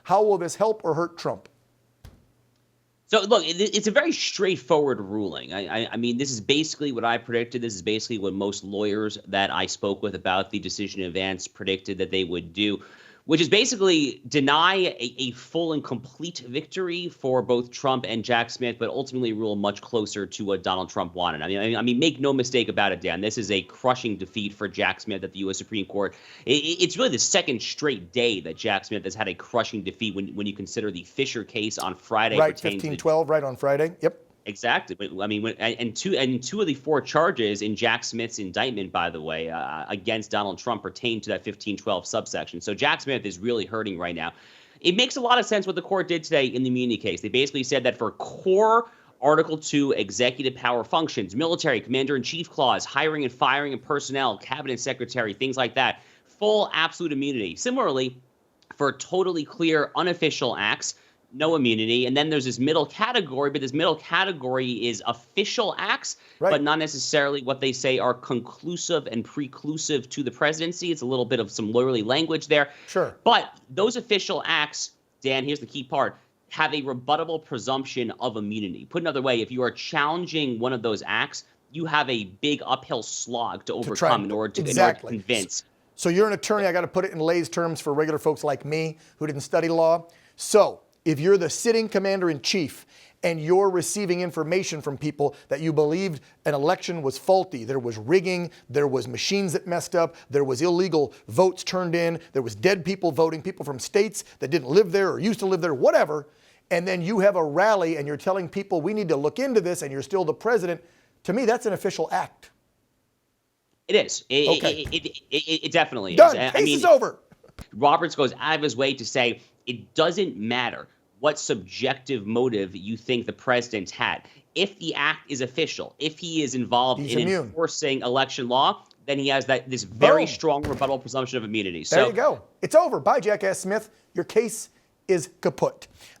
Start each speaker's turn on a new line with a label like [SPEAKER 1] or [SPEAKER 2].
[SPEAKER 1] How will this help or hurt Trump?
[SPEAKER 2] So, look, it's a very straightforward ruling. I mean, this is basically what I predicted. This is basically what most lawyers that I spoke with about the decision in advance predicted that they would do, which is basically deny a full and complete victory for both Trump and Jack Smith, but ultimately rule much closer to what Donald Trump wanted. I mean, make no mistake about it, Dan. This is a crushing defeat for Jack Smith at the U.S. Supreme Court. It's really the second straight day that Jack Smith has had a crushing defeat when you consider the Fisher case on Friday.
[SPEAKER 1] Right, 15-12, right on Friday. Yep.
[SPEAKER 2] Exactly. I mean, and two of the four charges in Jack Smith's indictment, by the way, against Donald Trump pertain to that 15-12 subsection. So Jack Smith is really hurting right now. It makes a lot of sense what the court did today in the immunity case. They basically said that for core Article 2 executive power functions, military, commander-in-chief clause, hiring and firing of personnel, cabinet secretary, things like that, full absolute immunity. Similarly, for totally clear unofficial acts, no immunity. And then there's this middle category, but this middle category is official acts, right, but not necessarily what they say are conclusive and preclusive to the presidency. It's a little bit of some lawyerly language there.
[SPEAKER 1] Sure.
[SPEAKER 2] But those official acts, Dan, here's the key part, have a rebuttable presumption of immunity. Put another way, if you are challenging one of those acts, you have a big uphill slog to overcome in order to convince.
[SPEAKER 1] So you're an attorney. I got to put it in lay's terms for regular folks like me who didn't study law. So if you're the sitting commander-in-chief and you're receiving information from people that you believed an election was faulty, there was rigging, there was machines that messed up, there was illegal votes turned in, there was dead people voting, people from states that didn't live there or used to live there, whatever, and then you have a rally and you're telling people we need to look into this and you're still the president, to me that's an official act.
[SPEAKER 2] It is.
[SPEAKER 1] Okay.
[SPEAKER 2] It definitely
[SPEAKER 1] Done.
[SPEAKER 2] is.
[SPEAKER 1] Case is over.
[SPEAKER 2] Roberts goes out of his way to say it doesn't matter what subjective motive you think the president had. If the act is official, if he is involved in enforcing election law, then he has this very strong rebuttable presumption of immunity.
[SPEAKER 1] There you go. It's over. Bye, Jackass Smith. Your case is kaput.